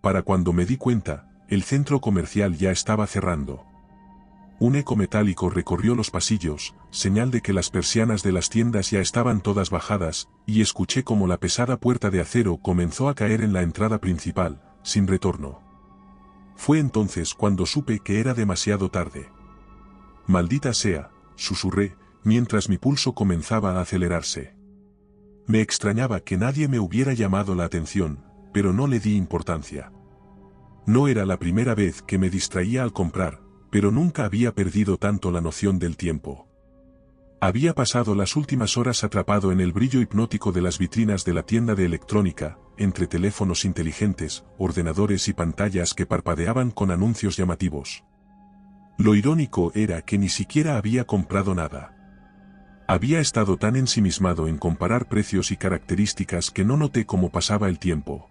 para cuando me di cuenta, el centro comercial ya estaba cerrando. Un eco metálico recorrió los pasillos, señal de que las persianas de las tiendas ya estaban todas bajadas, y escuché como la pesada puerta de acero comenzó a caer en la entrada principal, sin retorno. Fue entonces cuando supe que era demasiado tarde. «Maldita sea», susurré, mientras mi pulso comenzaba a acelerarse. Me extrañaba que nadie me hubiera llamado la atención, pero no le di importancia. No era la primera vez que me distraía al comprar, pero nunca había perdido tanto la noción del tiempo. Había pasado las últimas horas atrapado en el brillo hipnótico de las vitrinas de la tienda de electrónica, entre teléfonos inteligentes, ordenadores y pantallas que parpadeaban con anuncios llamativos. Lo irónico era que ni siquiera había comprado nada. Había estado tan ensimismado en comparar precios y características que no noté cómo pasaba el tiempo.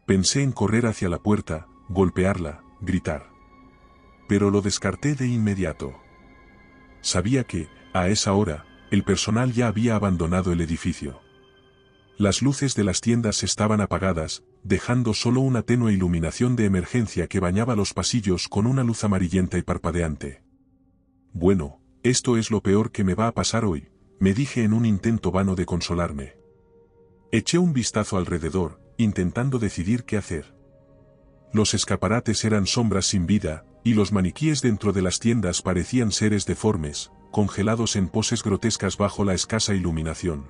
Pensé en correr hacia la puerta, golpearla, gritar. Pero lo descarté de inmediato. Sabía que, a esa hora, el personal ya había abandonado el edificio. Las luces de las tiendas estaban apagadas, dejando solo una tenue iluminación de emergencia que bañaba los pasillos con una luz amarillenta y parpadeante. Bueno, esto es lo peor que me va a pasar hoy, me dije en un intento vano de consolarme. Eché un vistazo alrededor, intentando decidir qué hacer. Los escaparates eran sombras sin vida, y los maniquíes dentro de las tiendas parecían seres deformes, congelados en poses grotescas bajo la escasa iluminación.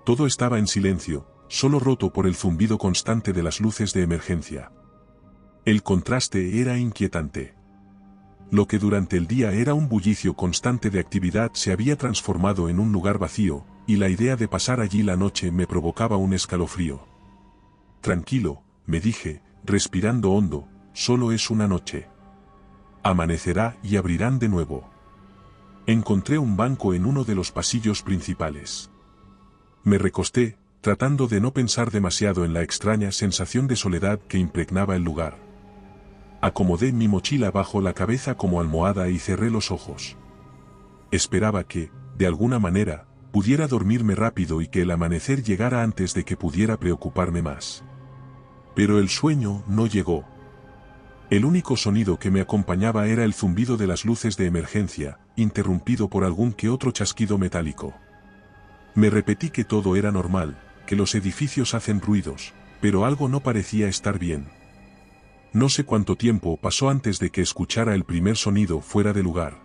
Todo estaba en silencio, solo roto por el zumbido constante de las luces de emergencia. El contraste era inquietante. Lo que durante el día era un bullicio constante de actividad se había transformado en un lugar vacío, y la idea de pasar allí la noche me provocaba un escalofrío. Tranquilo, me dije, respirando hondo, solo es una noche. Amanecerá y abrirán de nuevo. Encontré un banco en uno de los pasillos principales. Me recosté, tratando de no pensar demasiado en la extraña sensación de soledad que impregnaba el lugar. Acomodé mi mochila bajo la cabeza como almohada y cerré los ojos. Esperaba que, de alguna manera, pudiera dormirme rápido y que el amanecer llegara antes de que pudiera preocuparme más. Pero el sueño no llegó. El único sonido que me acompañaba era el zumbido de las luces de emergencia, interrumpido por algún que otro chasquido metálico. Me repetí que todo era normal, que los edificios hacen ruidos, pero algo no parecía estar bien. No sé cuánto tiempo pasó antes de que escuchara el primer sonido fuera de lugar.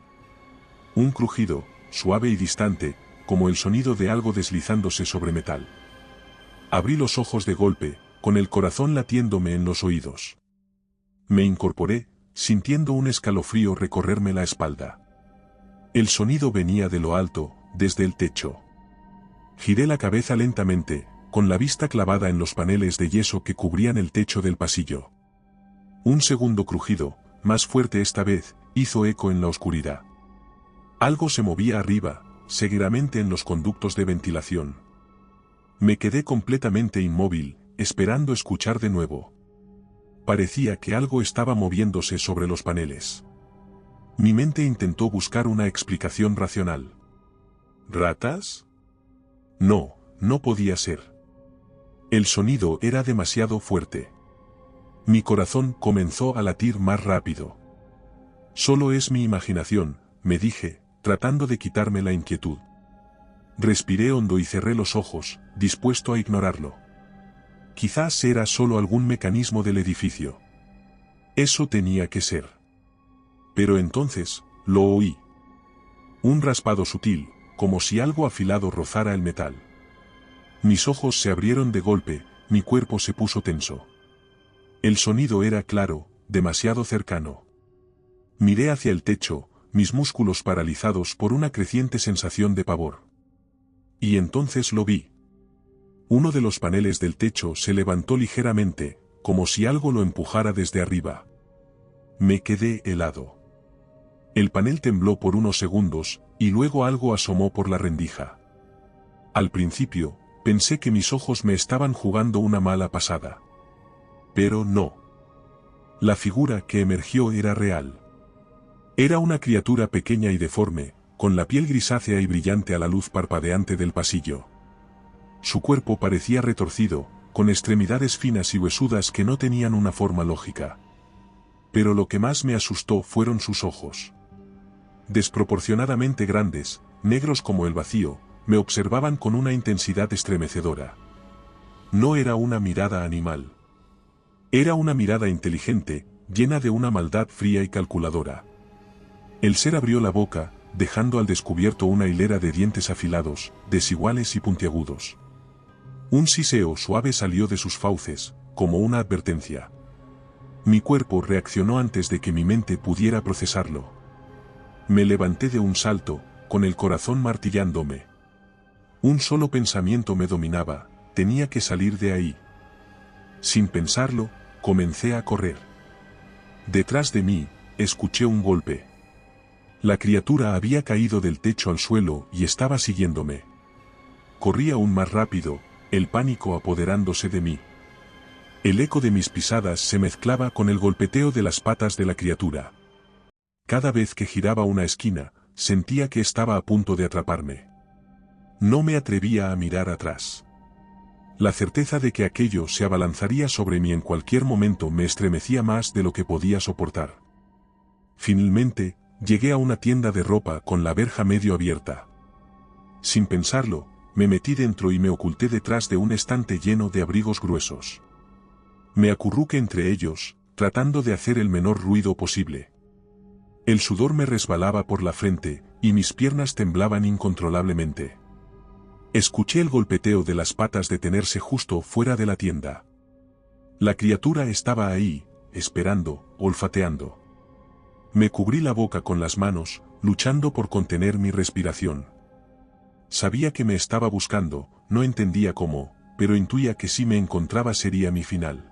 Un crujido, suave y distante, como el sonido de algo deslizándose sobre metal. Abrí los ojos de golpe, con el corazón latiéndome en los oídos. Me incorporé, sintiendo un escalofrío recorrerme la espalda. El sonido venía de lo alto, desde el techo. Giré la cabeza lentamente, con la vista clavada en los paneles de yeso que cubrían el techo del pasillo. Un segundo crujido, más fuerte esta vez, hizo eco en la oscuridad. Algo se movía arriba, seguramente en los conductos de ventilación. Me quedé completamente inmóvil, esperando escuchar de nuevo. Parecía que algo estaba moviéndose sobre los paneles. Mi mente intentó buscar una explicación racional. ¿Ratas? No, no podía ser. El sonido era demasiado fuerte. Mi corazón comenzó a latir más rápido. Solo es mi imaginación, me dije, tratando de quitarme la inquietud. Respiré hondo y cerré los ojos, dispuesto a ignorarlo. Quizás era solo algún mecanismo del edificio. Eso tenía que ser. Pero entonces, lo oí. Un raspado sutil, como si algo afilado rozara el metal. Mis ojos se abrieron de golpe, mi cuerpo se puso tenso. El sonido era claro, demasiado cercano. Miré hacia el techo, mis músculos paralizados por una creciente sensación de pavor. Y entonces lo vi. Uno de los paneles del techo se levantó ligeramente, como si algo lo empujara desde arriba. Me quedé helado. El panel tembló por unos segundos, y luego algo asomó por la rendija. Al principio, pensé que mis ojos me estaban jugando una mala pasada. Pero no. La figura que emergió era real. Era una criatura pequeña y deforme, con la piel grisácea y brillante a la luz parpadeante del pasillo. Su cuerpo parecía retorcido, con extremidades finas y huesudas que no tenían una forma lógica. Pero lo que más me asustó fueron sus ojos. Desproporcionadamente grandes, negros como el vacío, me observaban con una intensidad estremecedora. No era una mirada animal. Era una mirada inteligente, llena de una maldad fría y calculadora. El ser abrió la boca, dejando al descubierto una hilera de dientes afilados, desiguales y puntiagudos. Un siseo suave salió de sus fauces, como una advertencia. Mi cuerpo reaccionó antes de que mi mente pudiera procesarlo. Me levanté de un salto, con el corazón martillándome. Un solo pensamiento me dominaba: tenía que salir de ahí. Sin pensarlo, comencé a correr. Detrás de mí, escuché un golpe. La criatura había caído del techo al suelo y estaba siguiéndome. Corrí aún más rápido, el pánico apoderándose de mí. El eco de mis pisadas se mezclaba con el golpeteo de las patas de la criatura. Cada vez que giraba una esquina, sentía que estaba a punto de atraparme. No me atrevía a mirar atrás. La certeza de que aquello se abalanzaría sobre mí en cualquier momento me estremecía más de lo que podía soportar. Finalmente, llegué a una tienda de ropa con la verja medio abierta. Sin pensarlo, me metí dentro y me oculté detrás de un estante lleno de abrigos gruesos. Me acurruqué entre ellos, tratando de hacer el menor ruido posible. El sudor me resbalaba por la frente, y mis piernas temblaban incontrolablemente. Escuché el golpeteo de las patas detenerse justo fuera de la tienda. La criatura estaba ahí, esperando, olfateando. Me cubrí la boca con las manos, luchando por contener mi respiración. Sabía que me estaba buscando, no entendía cómo, pero intuía que si me encontraba sería mi final.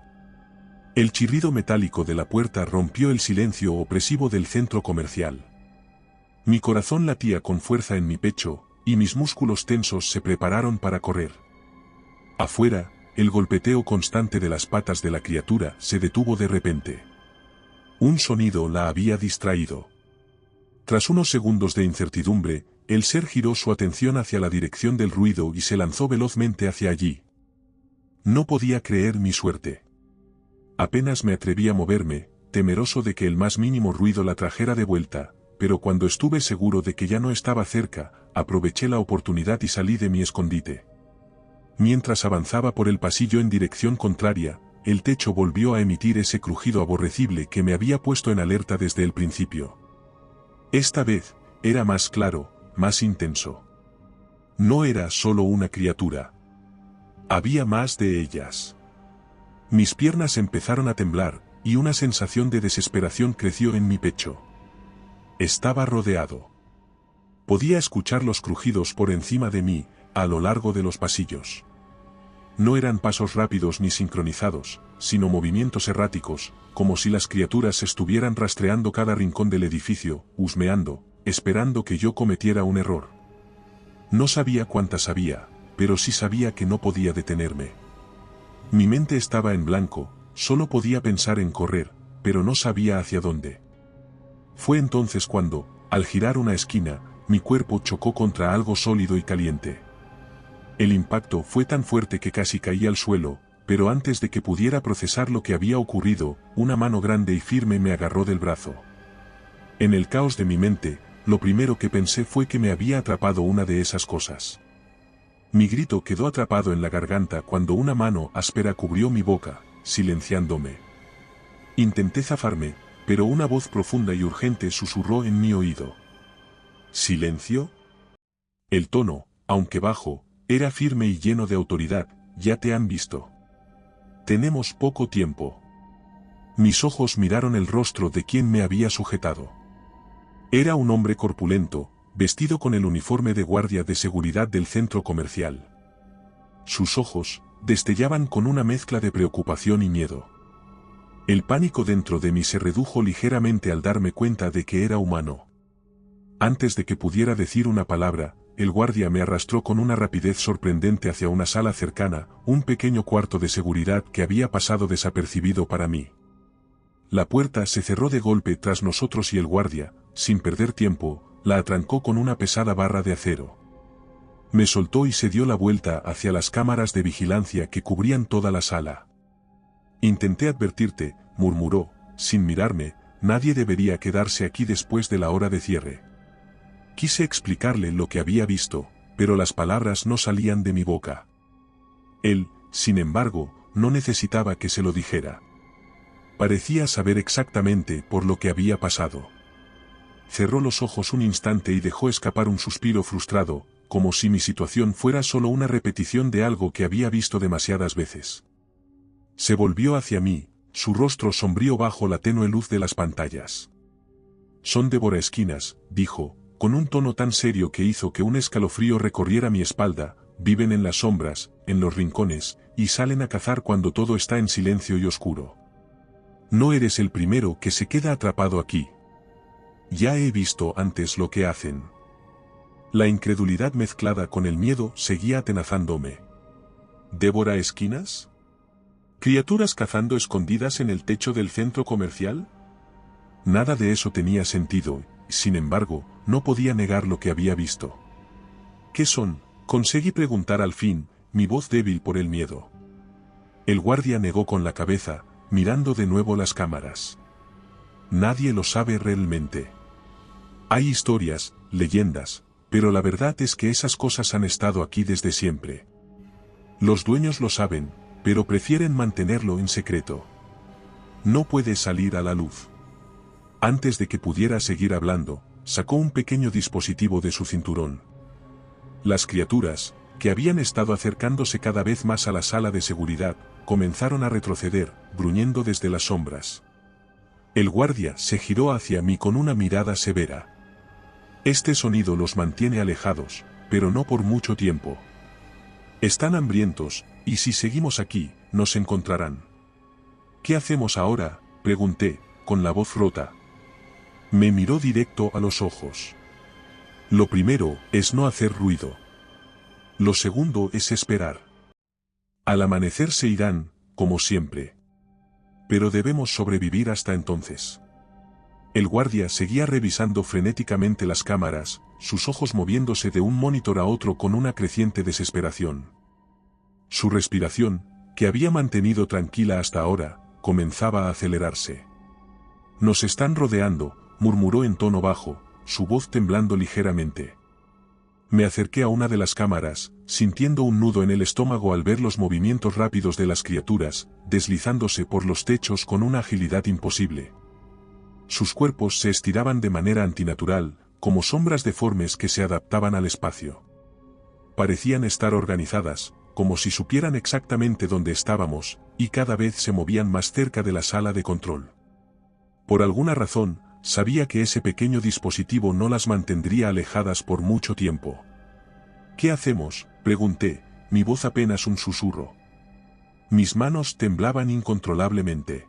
El chirrido metálico de la puerta rompió el silencio opresivo del centro comercial. Mi corazón latía con fuerza en mi pecho, y mis músculos tensos se prepararon para correr. Afuera, el golpeteo constante de las patas de la criatura se detuvo de repente. Un sonido la había distraído. Tras unos segundos de incertidumbre, el ser giró su atención hacia la dirección del ruido y se lanzó velozmente hacia allí. No podía creer mi suerte. Apenas me atreví a moverme, temeroso de que el más mínimo ruido la trajera de vuelta, pero cuando estuve seguro de que ya no estaba cerca, aproveché la oportunidad y salí de mi escondite. Mientras avanzaba por el pasillo en dirección contraria, el techo volvió a emitir ese crujido aborrecible que me había puesto en alerta desde el principio. Esta vez, era más claro, más intenso. No era solo una criatura. Había más de ellas. Mis piernas empezaron a temblar, y una sensación de desesperación creció en mi pecho. Estaba rodeado. Podía escuchar los crujidos por encima de mí, a lo largo de los pasillos. No eran pasos rápidos ni sincronizados, sino movimientos erráticos, como si las criaturas estuvieran rastreando cada rincón del edificio, husmeando, esperando que yo cometiera un error. No sabía cuántas había, pero sí sabía que no podía detenerme. Mi mente estaba en blanco, solo podía pensar en correr, pero no sabía hacia dónde. Fue entonces cuando, al girar una esquina, mi cuerpo chocó contra algo sólido y caliente. El impacto fue tan fuerte que casi caí al suelo, pero antes de que pudiera procesar lo que había ocurrido, una mano grande y firme me agarró del brazo. En el caos de mi mente, lo primero que pensé fue que me había atrapado una de esas cosas. Mi grito quedó atrapado en la garganta cuando una mano áspera cubrió mi boca, silenciándome. Intenté zafarme, pero una voz profunda y urgente susurró en mi oído. ¿Silencio? El tono, aunque bajo, era firme y lleno de autoridad. Ya te han visto. Tenemos poco tiempo. Mis ojos miraron el rostro de quien me había sujetado. Era un hombre corpulento, vestido con el uniforme de guardia de seguridad del centro comercial. Sus ojos destellaban con una mezcla de preocupación y miedo. El pánico dentro de mí se redujo ligeramente al darme cuenta de que era humano. Antes de que pudiera decir una palabra, el guardia me arrastró con una rapidez sorprendente hacia una sala cercana, un pequeño cuarto de seguridad que había pasado desapercibido para mí. La puerta se cerró de golpe tras nosotros y el guardia, sin perder tiempo, la atrancó con una pesada barra de acero. Me soltó y se dio la vuelta hacia las cámaras de vigilancia que cubrían toda la sala. Intenté advertirte, murmuró, sin mirarme, nadie debería quedarse aquí después de la hora de cierre. Quise explicarle lo que había visto, pero las palabras no salían de mi boca. Él, sin embargo, no necesitaba que se lo dijera. Parecía saber exactamente por lo que había pasado. Cerró los ojos un instante y dejó escapar un suspiro frustrado, como si mi situación fuera solo una repetición de algo que había visto demasiadas veces. Se volvió hacia mí, su rostro sombrío bajo la tenue luz de las pantallas. Son Débora Esquinas, dijo, con un tono tan serio que hizo que un escalofrío recorriera mi espalda. Viven en las sombras, en los rincones, y salen a cazar cuando todo está en silencio y oscuro. No eres el primero que se queda atrapado aquí. Ya he visto antes lo que hacen. La incredulidad mezclada con el miedo seguía atenazándome. ¿Débora Esquinas? ¿Criaturas cazando escondidas en el techo del centro comercial? Nada de eso tenía sentido, sin embargo, no podía negar lo que había visto. ¿Qué son? Conseguí preguntar al fin, mi voz débil por el miedo. El guardia negó con la cabeza, mirando de nuevo las cámaras. Nadie lo sabe realmente. Hay historias, leyendas, pero la verdad es que esas cosas han estado aquí desde siempre. Los dueños lo saben, pero prefieren mantenerlo en secreto. No puede salir a la luz. Antes de que pudiera seguir hablando, sacó un pequeño dispositivo de su cinturón. Las criaturas, que habían estado acercándose cada vez más a la sala de seguridad, comenzaron a retroceder, gruñendo desde las sombras. El guardia se giró hacia mí con una mirada severa. Este sonido los mantiene alejados, pero no por mucho tiempo. Están hambrientos, y si seguimos aquí, nos encontrarán. ¿Qué hacemos ahora?, pregunté, con la voz rota. Me miró directo a los ojos. Lo primero es no hacer ruido. Lo segundo es esperar. Al amanecer se irán, como siempre. Pero debemos sobrevivir hasta entonces. El guardia seguía revisando frenéticamente las cámaras, sus ojos moviéndose de un monitor a otro con una creciente desesperación. Su respiración, que había mantenido tranquila hasta ahora, comenzaba a acelerarse. Nos están rodeando, murmuró en tono bajo, su voz temblando ligeramente. Me acerqué a una de las cámaras, sintiendo un nudo en el estómago al ver los movimientos rápidos de las criaturas, deslizándose por los techos con una agilidad imposible. Sus cuerpos se estiraban de manera antinatural, como sombras deformes que se adaptaban al espacio. Parecían estar organizadas, como si supieran exactamente dónde estábamos, y cada vez se movían más cerca de la sala de control. Por alguna razón, sabía que ese pequeño dispositivo no las mantendría alejadas por mucho tiempo. ¿Qué hacemos?, pregunté, mi voz apenas un susurro. Mis manos temblaban incontrolablemente.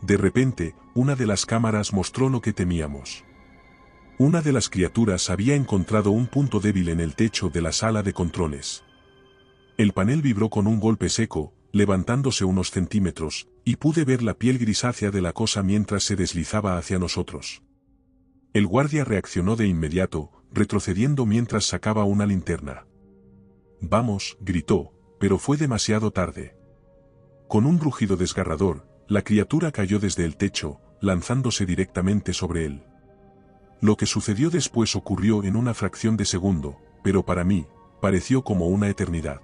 De repente, una de las cámaras mostró lo que temíamos. Una de las criaturas había encontrado un punto débil en el techo de la sala de controles. El panel vibró con un golpe seco, levantándose unos centímetros, y pude ver la piel grisácea de la cosa mientras se deslizaba hacia nosotros. El guardia reaccionó de inmediato, retrocediendo mientras sacaba una linterna. «Vamos», gritó, pero fue demasiado tarde. Con un rugido desgarrador, la criatura cayó desde el techo, lanzándose directamente sobre él. Lo que sucedió después ocurrió en una fracción de segundo, pero para mí, pareció como una eternidad.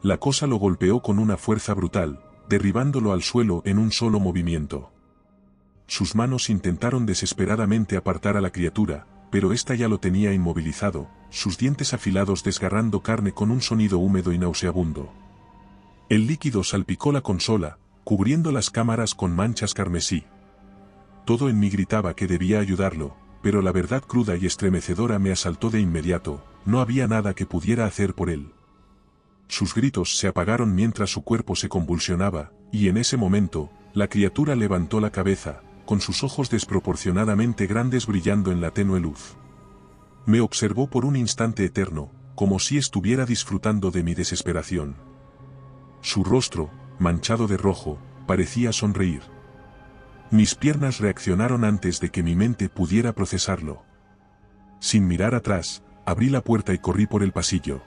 La cosa lo golpeó con una fuerza brutal, derribándolo al suelo en un solo movimiento. Sus manos intentaron desesperadamente apartar a la criatura, pero ésta ya lo tenía inmovilizado, sus dientes afilados desgarrando carne con un sonido húmedo y nauseabundo. El líquido salpicó la consola, cubriendo las cámaras con manchas carmesí. Todo en mí gritaba que debía ayudarlo, pero la verdad cruda y estremecedora me asaltó de inmediato, no había nada que pudiera hacer por él. Sus gritos se apagaron mientras su cuerpo se convulsionaba, y en ese momento, la criatura levantó la cabeza, con sus ojos desproporcionadamente grandes brillando en la tenue luz. Me observó por un instante eterno, como si estuviera disfrutando de mi desesperación. Su rostro, manchado de rojo, parecía sonreír. Mis piernas reaccionaron antes de que mi mente pudiera procesarlo. Sin mirar atrás, abrí la puerta y corrí por el pasillo.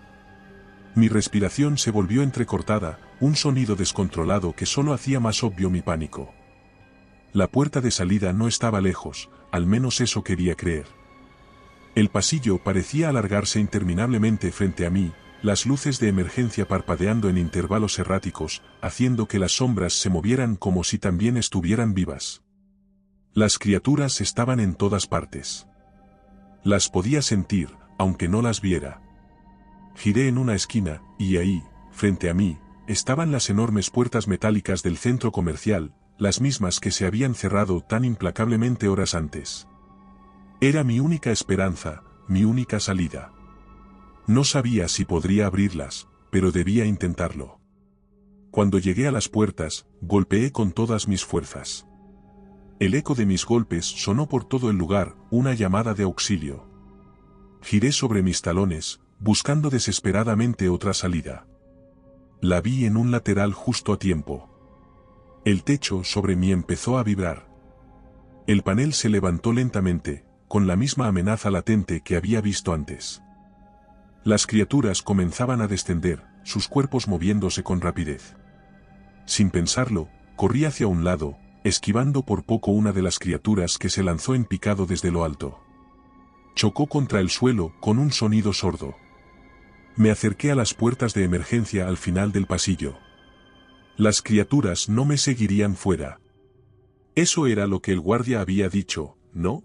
Mi respiración se volvió entrecortada, un sonido descontrolado que solo hacía más obvio mi pánico. La puerta de salida no estaba lejos, al menos eso quería creer. El pasillo parecía alargarse interminablemente frente a mí, las luces de emergencia parpadeando en intervalos erráticos, haciendo que las sombras se movieran como si también estuvieran vivas. Las criaturas estaban en todas partes. Las podía sentir, aunque no las viera. Giré en una esquina, y ahí, frente a mí, estaban las enormes puertas metálicas del centro comercial, las mismas que se habían cerrado tan implacablemente horas antes. Era mi única esperanza, mi única salida. No sabía si podría abrirlas, pero debía intentarlo. Cuando llegué a las puertas, golpeé con todas mis fuerzas. El eco de mis golpes sonó por todo el lugar, una llamada de auxilio. Giré sobre mis talones, buscando desesperadamente otra salida. La vi en un lateral justo a tiempo. El techo sobre mí empezó a vibrar. El panel se levantó lentamente, con la misma amenaza latente que había visto antes. Las criaturas comenzaban a descender, sus cuerpos moviéndose con rapidez. Sin pensarlo, corrí hacia un lado, esquivando por poco una de las criaturas que se lanzó en picado desde lo alto. Chocó contra el suelo con un sonido sordo. Me acerqué a las puertas de emergencia al final del pasillo. Las criaturas no me seguirían fuera. Eso era lo que el guardia había dicho, ¿no?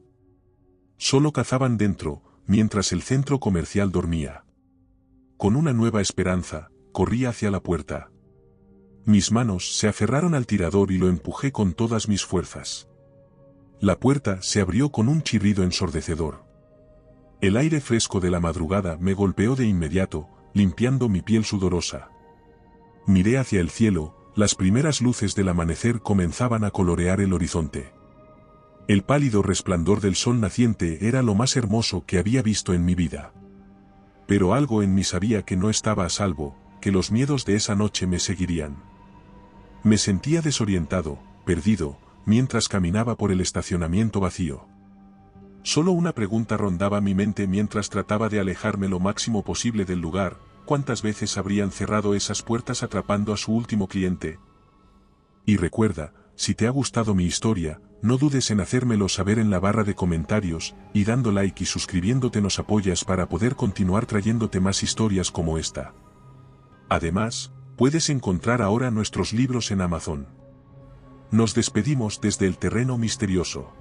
Solo cazaban dentro, mientras el centro comercial dormía. Con una nueva esperanza, corrí hacia la puerta. Mis manos se aferraron al tirador y lo empujé con todas mis fuerzas. La puerta se abrió con un chirrido ensordecedor. El aire fresco de la madrugada me golpeó de inmediato, limpiando mi piel sudorosa. Miré hacia el cielo, las primeras luces del amanecer comenzaban a colorear el horizonte. El pálido resplandor del sol naciente era lo más hermoso que había visto en mi vida. Pero algo en mí sabía que no estaba a salvo, que los miedos de esa noche me seguirían. Me sentía desorientado, perdido, mientras caminaba por el estacionamiento vacío. Solo una pregunta rondaba mi mente mientras trataba de alejarme lo máximo posible del lugar: ¿cuántas veces habrían cerrado esas puertas atrapando a su último cliente? Y recuerda, si te ha gustado mi historia, no dudes en hacérmelo saber en la barra de comentarios, y dando like y suscribiéndote nos apoyas para poder continuar trayéndote más historias como esta. Además, puedes encontrar ahora nuestros libros en Amazon. Nos despedimos desde el terreno misterioso.